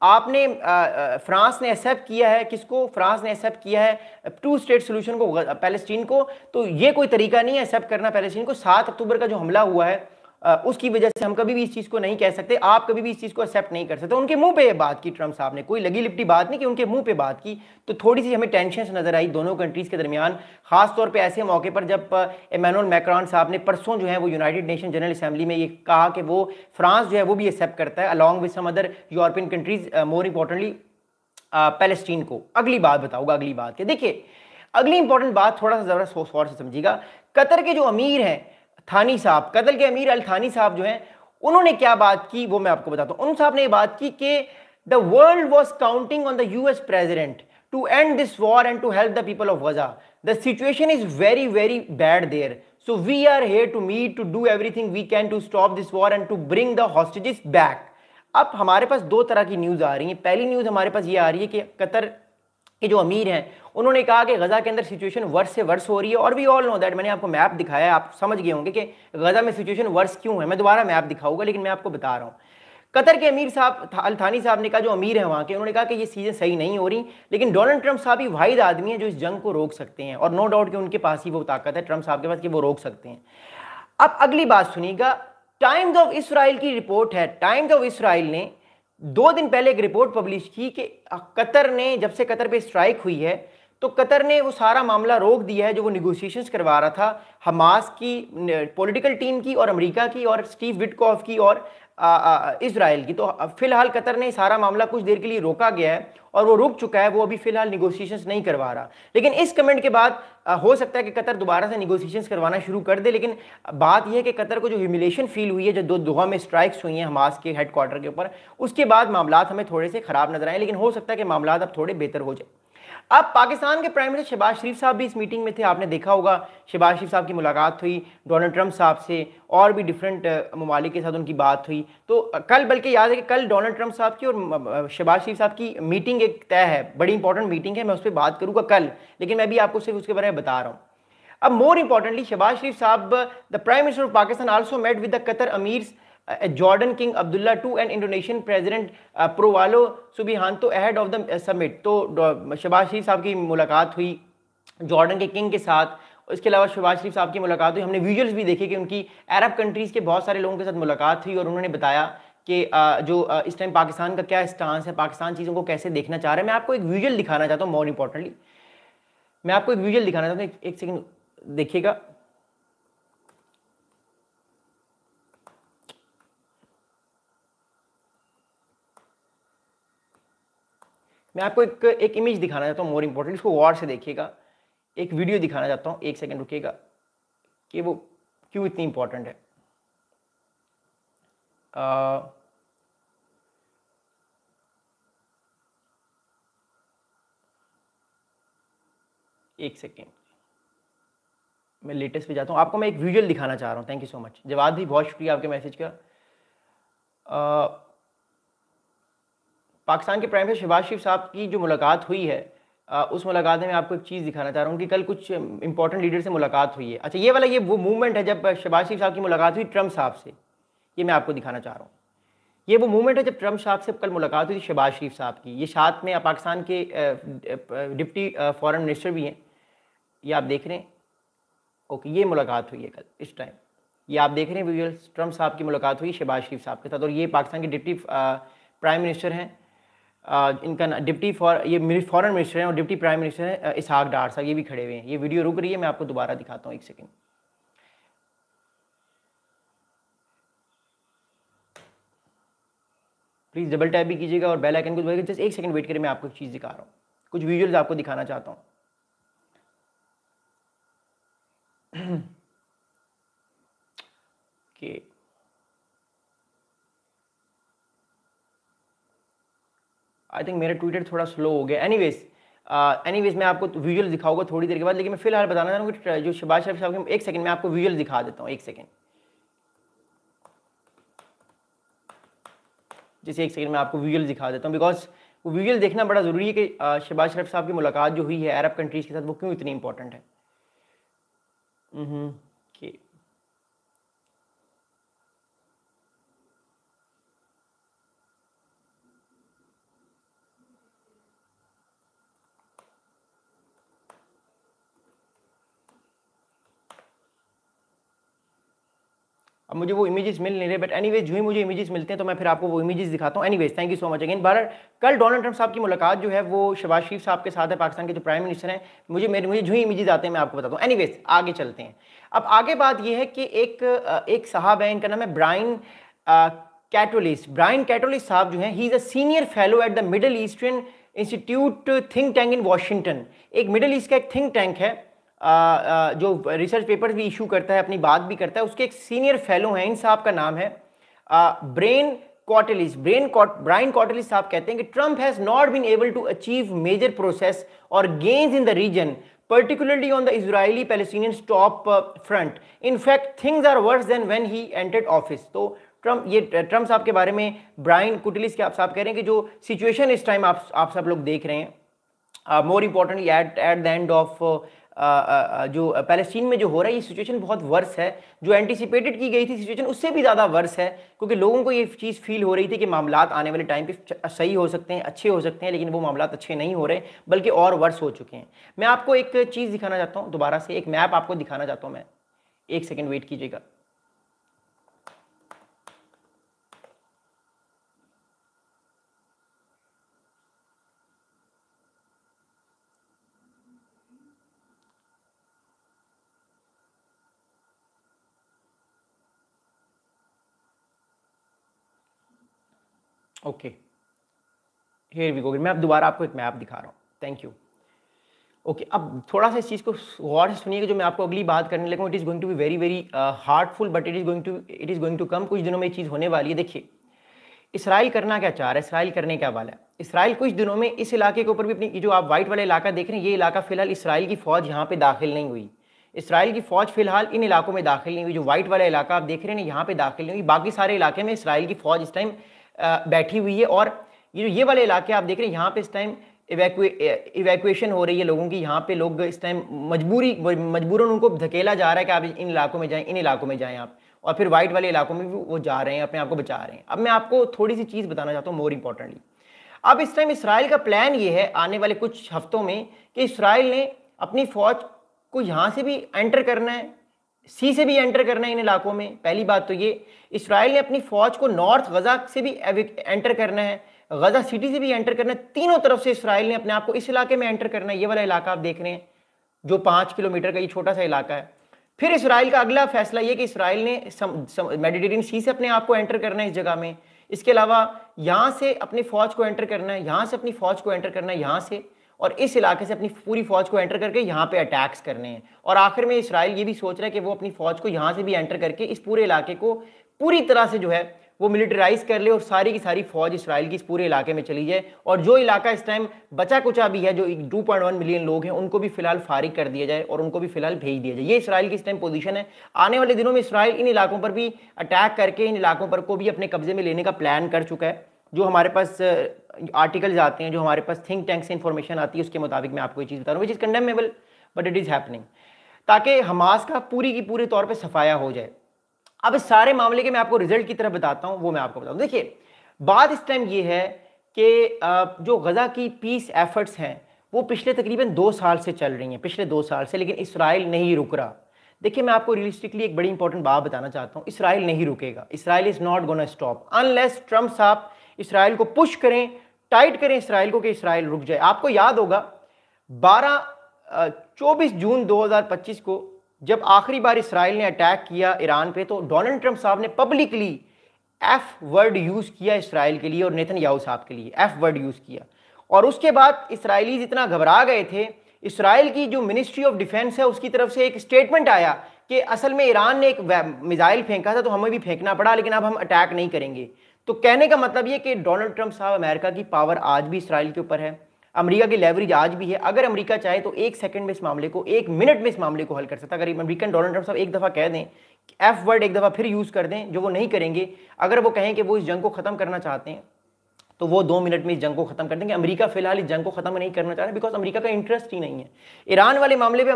आपने फ्रांस ने एक्सेप्ट किया है किसको? फ्रांस ने एक्सेप्ट किया है टू स्टेट सोल्यूशन को, पैलेस्टीन को। तो ये कोई तरीका नहीं है एक्सेप्ट करना पैलेस्टीन को। 7 अक्टूबर का जो हमला हुआ है उसकी वजह से हम कभी भी इस चीज को नहीं कह सकते, आप कभी भी इस चीज को एक्सेप्ट नहीं कर सकते। उनके मुंह पे ये बात की ट्रम्प साहब ने, कोई लगी लिपटी बात नहीं कि उनके मुंह पे बात की। तो थोड़ी सी हमें टेंशन नजर आई दोनों कंट्रीज के दरमियान, खासतौर पे ऐसे मौके पर जब इमैनुअल मैक्रोन साहब ने परसों जो है वो यूनाइटेड नेशन जनरल असेंबली में ये कहा कि वो फ्रांस जो है वो भी एक्सेप्ट करता है along with some other European countries, more importantly Palestine को। अगली बात बताऊंगा, अगली बात के देखिए, अगली इंपॉर्टेंट बात थोड़ा सा जरा गौर से समझिएगा। कतर के जो अमीर हैं थानी साहब, कतर के अमीर अल थानी साहब जो हैं, उन्होंने क्या बात की वो मैं आपको बताता हूं। उन साहब ने ये बात की कि the world was counting on the US president to end this war and to help the people of Gaza. The situation is very very bad there, so we are here to meet to do everything we can to stop this war and to bring the hostages back. अब हमारे पास दो तरह की news आ रही है। पहली news हमारे पास ये आ रही है कि कतर के जो अमीर हैं उन्होंने कहा कि गजा के अंदर सिचुएशन वर्स से वर्स हो रही है, और वी ऑल नो दैट। मैंने आपको मैप दिखाया है, आप समझ गए होंगे कि गजा में सिचुएशन वर्स क्यों है। मैं दोबारा मैप दिखाऊंगा, लेकिन मैं आपको बता रहा हूँ। कतर के अमीर साहब अल थानी साहब ने कहा, जो अमीर है वहाँ के, उन्होंने कहा कि ये चीज़ें सही नहीं हो रही, लेकिन डोनाल्ड ट्रंप साहब ही वाहिद आदमी है जो इस जंग को रोक सकते हैं, और नो डाउट कि उनके पास ही वो ताकत है ट्रंप साहब के पास कि वो रोक सकते हैं। अब अगली बात सुनिएगा, टाइम्स ऑफ इसराइल की रिपोर्ट है। टाइम्स ऑफ इसराइल ने 2 दिन पहले एक रिपोर्ट पब्लिश की कि कतर ने, जब से कतर पे स्ट्राइक हुई है, तो कतर ने वो सारा मामला रोक दिया है जो वो निगोशिएशंस करवा रहा था हमास की पॉलिटिकल टीम की और अमेरिका की और स्टीव विटकॉफ की और इसराइल की। तो फिलहाल कतर ने सारा मामला कुछ देर के लिए रोका गया है और वो रुक चुका है, वो अभी फिलहाल निगोशिएशंस नहीं करवा रहा। लेकिन इस कमेंट के बाद हो सकता है कि कतर दोबारा से निगोशिएशंस करवाना शुरू कर दे। लेकिन बात यह है कि कतर को जो ह्यूमिलेशन फील हुई है जब दोहा में स्ट्राइक्स हुई हैं हमास के हेडक्वार्टर के ऊपर, उसके बाद मामला हमें थोड़े से खराब नजर आए, लेकिन हो सकता है कि मामला अब थोड़े बेहतर हो जाए। अब पाकिस्तान के प्राइम मिनिस्टर शहबाज शरीफ साहब भी इस मीटिंग में थे, आपने देखा होगा। शहबाज शरीफ साहब की मुलाकात हुई डोनाल्ड ट्रंप साहब से, और भी डिफरेंट ममालिक के साथ उनकी बात हुई। तो कल, बल्कि याद है कि कल डोनाल्ड ट्रंप साहब की और शहबाज शरीफ साहब की मीटिंग एक तय है, बड़ी इंपॉर्टेंट मीटिंग है, मैं उस पर बात करूँगा कल, लेकिन मैं भी आपको सिर्फ उसके बारे में बता रहा हूँ। अब more importantly Shahbaz Sharif sahab, the prime minister of Pakistan also met with the Qatar amirs Jordan king Abdullah II and Indonesian president Prabowo Subianto ahead of the summit. तो शहबाज शरीफ साहब की मुलाकात हुई जॉर्डन के किंग के साथ। इसके अलावा शहबाज शरीफ साहब की मुलाकात हुई, हमने विजुअल्स भी देखे कि उनकी अरब कंट्रीज़ के बहुत सारे लोगों के साथ मुलाकात हुई, और उन्होंने बताया कि इस टाइम पाकिस्तान का क्या स्टांस है, पाकिस्तान चीज़ों को कैसे देखना चाह रहा है। मैं आपको एक विजुअल दिखाना चाहता हूँ, मोर इंपॉर्टेंटली मैं आपको एक विजुअल दिखाना चाहता हूँ, एक सेकंड देखिएगा। मैं आपको एक इमेज दिखाना चाहता हूँ, मोर इंपॉर्टेंट, इसको गौर से देखिएगा। एक वीडियो दिखाना चाहता हूँ, एक सेकंड रुकिएगा, कि वो क्यों इतनी इंपॉर्टेंट है। एक सेकेंड, मैं लेटेस्ट पे जाता हूँ, आपको मैं एक विजुअल दिखाना चाह रहा हूँ। Thank you so much Jawad भी, बहुत शुक्रिया आपके मैसेज का। पाकिस्तान के प्राइम मिनिस्टर शहबाज शरीफ साहब की जो मुलाकात हुई है, उस मुलाकात में मैं आपको एक चीज़ दिखाना चाह रहा हूँ कि कल कुछ इंपॉर्टेंट लीडर से मुलाकात हुई है। अच्छा, ये वाला ये वो मूवमेंट है जब शहबाज शरीफ साहब की मुलाकात हुई ट्रंप साहब से, ये मैं आपको दिखाना चाह रहा हूँ। ये वो मूवमेंट है जब ट्रंप साहब से कल मुलाकात हुई थी शहबाज शरीफ साहब की। ये साथ में पाकिस्तान के डिप्टी फॉरेन मिनिस्टर भी हैं, ये आप देख रहे हैं। ओके, ये मुलाकात हुई है कल इस टाइम, ये आप देख रहे हैं विजुअल्स। ट्रंप साहब की मुलाकात हुई शहबाज शरीफ साहब के साथ, और ये पाकिस्तान के डिप्टी प्राइम मिनिस्टर हैं। इनका डिप्टी ये फॉरेन मिनिस्टर हैं और डिप्टी प्राइम मिनिस्टर हैं इसहाक डार साहब, ये भी खड़े हुए हैं। ये वीडियो रुक रही है, मैं आपको दोबारा दिखाता हूँ, एक सेकेंड। प्लीज़ डबल टैप भी कीजिएगा और बेल आइकन को दबाइएगा। जस्ट एक सेकंड वेट करिए, मैं आपको एक चीज़ दिखा रहा हूँ, कुछ विजुअल्स आपको दिखाना चाहता हूँ। कि आई थिंक मेरा ट्विटर थोड़ा स्लो हो गया। एनीवेज मैं आपको विजुअल दिखाऊंगा थोड़ी देर के बाद, लेकिन मैं फिलहाल बताना चाह रहा हूँ कि जो शहबाज शरीफ साहब के, एक सेकंड मैं आपको विजुअल दिखा देता हूँ, एक सेकंड, जैसे एक सेकंड मैं आपको विजुअल दिखा देता हूँ, बिकॉज वो विजुअल देखना बड़ा ज़रूरी है कि शहबाज शरीफ साहब की मुलाकात जो हुई है अरब कंट्रीज़ के साथ, वो क्यों इतनी इंपॉर्टेंट है। कि अब मुझे वो इमेजेस मिल नहीं रहे, बट एनीवेज जो ही मुझे इमेजेस मिलते हैं तो मैं फिर आपको वो इमेजेस दिखाता हूँ। Anyways thank you so much again. बहरहाल कल डोनाल्ड ट्रंप साहब की मुलाकात जो है वो शहबाज शरीफ साहब के साथ है, पाकिस्तान के जो प्राइम मिनिस्टर हैं। मुझे जो ही इमेजेस आते हैं मैं आपको बताता हूँ। एनीवेज आगे चलते हैं। अब आगे बात यह है कि एक साहब है, इनका नाम है ब्रायन कैटोलिस। ब्रायन कैटोलिस साहब जो हैं, he is a senior fellow at the middle eastern institute think tank in Washington. एक मिडल ईस्ट का एक थिंक टैंक है जो रिसर्च पेपर्स भी इशू करता है, अपनी बात भी करता है। उसके एक सीनियर फेलो हैं, इन साहब का नाम है ब्रेन कॉटेलिस। ब्रायन कॉटेलिस साहब कहते हैं कि Trump has not been able to achieve major process और gains in the region, particularly on the Israeli-Palestinian stop front. In fact, things are worse than when he entered office. तो Trump साहब के बारे में ब्रायन कुटलिस के आप साहब कह रहे हैं कि जो सिचुएशन इस टाइम आप सब लोग देख रहे हैं, more importantly at the end of जो पैलेस्टीन में जो हो रहा है, ये सिचुएशन बहुत वर्स है। जो एंटिसिपेटेड की गई थी सिचुएशन उससे भी ज़्यादा वर्स है, क्योंकि लोगों को ये चीज़ फील हो रही थी कि मामलात आने वाले टाइम पे सही हो सकते हैं, अच्छे हो सकते हैं, लेकिन वो मामलात अच्छे नहीं हो रहे बल्कि और वर्स हो चुके हैं। मैं आपको एक चीज़ दिखाना चाहता हूँ, दोबारा से एक मैप आपको दिखाना चाहता हूँ मैं। एक सेकेंड वेट कीजिएगा। Okay, here we go. मैं अब दोबारा आपको एक मैप दिखा रहा हूँ। Thank you. ओके, अब थोड़ा सा इस चीज़ को गौर से सुनिएगा जो मैं आपको अगली बात करने लगा हूँ। It is going to be very very heartful, but it is going to come. कुछ दिनों में ये चीज़ होने वाली है। देखिए, इसराइल करना क्या चाह रहा है, इसराइल करने क्या वाला है। इसराइल कुछ दिनों में इस इलाके के ऊपर भी अपनी, जो आप वाइट वाला इलाका देख रहे हैं, ये इलाका फिलहाल इसराइल की फ़ौज यहाँ पे दाखिल नहीं हुई। इसराइल की फ़ौज फिलहाल इन इलाकों में दाखिल नहीं हुई। जो वाइट वाला इलाका आप देख रहे हैं यहाँ पे दाखिल नहीं हुई। बाकी सारे इलाके में इसराइल की फ़ौज इस टाइम बैठी हुई है। और ये वाले इलाके आप देख रहे हैं, यहाँ पे इस टाइम इवैक्यूएशन हो रही है लोगों की। यहाँ पे लोग इस टाइम मजबूरन उनको धकेला जा रहा है कि आप इन इलाकों में जाएं, इन इलाकों में जाएं आप, और फिर वाइट वाले इलाकों में भी वो जा रहे हैं, अपने आप को बचा रहे हैं। अब मैं आपको थोड़ी सी चीज़ बताना चाहता हूँ मोर इम्पोर्टेंटली। अब इस टाइम इसराइल का प्लान ये है आने वाले कुछ हफ्तों में कि इसराइल ने अपनी फ़ौज को यहाँ से भी एंटर करना है, सी से भी एंटर करना है इन इलाकों में। पहली बात तो ये, इसराइल ने अपनी फ़ौज को नॉर्थ गज़ा से भी एंटर करना है, गज़ा सिटी से भी एंटर करना है। तीनों तरफ से इसराइल ने अपने आप को इस इलाके में एंटर करना है। ये वाला इलाका आप देख रहे हैं जो 5 किलोमीटर का ये छोटा सा इलाका है। फिर इसराइल का अगला फैसला ये कि इसराइल ने मेडिटेरियन सी से अपने आप को एंटर करना है इस जगह में। इसके अलावा यहाँ से अपनी फ़ौज को एंटर करना है, यहाँ से अपनी फ़ौज को एंटर करना है यहाँ से, और इस इलाके से अपनी पूरी फ़ौज को एंटर करके यहाँ पे अटैक्स करने हैं। और आखिर में इसराइल ये भी सोच रहा है कि वो अपनी फ़ौज को यहाँ से भी एंटर करके इस पूरे इलाके को पूरी तरह से जो है वो मिलिटराइज कर ले, और सारी की सारी फ़ौज इसराइल की इस पूरे इलाके में चली जाए। और जो इलाका इस टाइम बचा कुचा भी है, जो 2.1 मिलियन लोग हैं, उनको भी फिलहाल फारिग कर दिया जाए और उनको भी फिलहाल भेज दिया जाए। ये इसराइल की इस टाइम पोजीशन है। आने वाले दिनों में इसराइल इन इलाकों पर भी अटैक करके इन इलाकों पर को भी अपने कब्जे में लेने का प्लान कर चुका है। जो हमारे पास आर्टिकल्स आते हैं, जो हमारे पास थिंक टैंक से इंफॉर्मेशन आती है, उसके मुताबिक मैं आपको ये चीज़ बता रहा हूँ, which is condemnable but it is happening, ताकि हमास का पूरी की पूरे तौर पर सफाया हो जाए। अब इस सारे मामले के मैं आपको रिजल्ट की तरफ बताता हूं, वो मैं आपको बताऊं। देखिए, बात इस टाइम ये है कि जो गज़ा की पीस एफर्ट्स हैं वो पिछले तकरीबन 2 साल से चल रही हैं, पिछले 2 साल से, लेकिन इसराइल नहीं रुक रहा। देखिए, मैं आपको रियलिस्टिकली एक बड़ी इंपॉर्टेंट बात बताना चाहता हूं, इसराइल नहीं रुकेगा। Israel is not gonna stop unless Trump साहब इसराइल को पुश करें, टाइट करें इसराइल को कि इसराइल रुक जाए। आपको याद होगा 24 जून 2025 को जब आखिरी बार इसराइल ने अटैक किया ईरान पे, तो डोनाल्ड ट्रंप साहब ने पब्लिकली एफ वर्ड यूज़ किया इसराइल के लिए और नेतन्याहू साहब के लिए, एफ वर्ड यूज़ किया। और उसके बाद इसराइलीज इतना घबरा गए थे, इसराइल की जो मिनिस्ट्री ऑफ डिफेंस है उसकी तरफ से एक स्टेटमेंट आया कि असल में ईरान ने एक मिसाइल फेंका था तो हमें भी फेंकना पड़ा, लेकिन अब हम अटैक नहीं करेंगे। तो कहने का मतलब ये कि डोनाल्ड ट्रंप साहब, अमेरिका की पावर आज भी इसराइल के ऊपर है, अमेरिका की लेवरेज आज भी है। अगर अमेरिका चाहे तो 1 सेकंड में इस मामले को, 1 मिनट में इस मामले को हल कर सकता है। अगर अमेरिकन डोनाल्ड ट्रंप साहब एक दफ़ा कह दें, एफ वर्ड एक दफ़ा फिर यूज़ कर दें, जो वो नहीं करेंगे, अगर वो कहें कि वो इस जंग को ख़त्म करना चाहते हैं तो वो 2 मिनट में इस जंग को ख़त्म कर देंगे। अमेरिका फिलहाल इस जंग को ख़त्म नहीं करना चाह रहा है, बिकॉज अमेरिका का इंटरेस्ट ही नहीं है ईरान वाले मामले पर।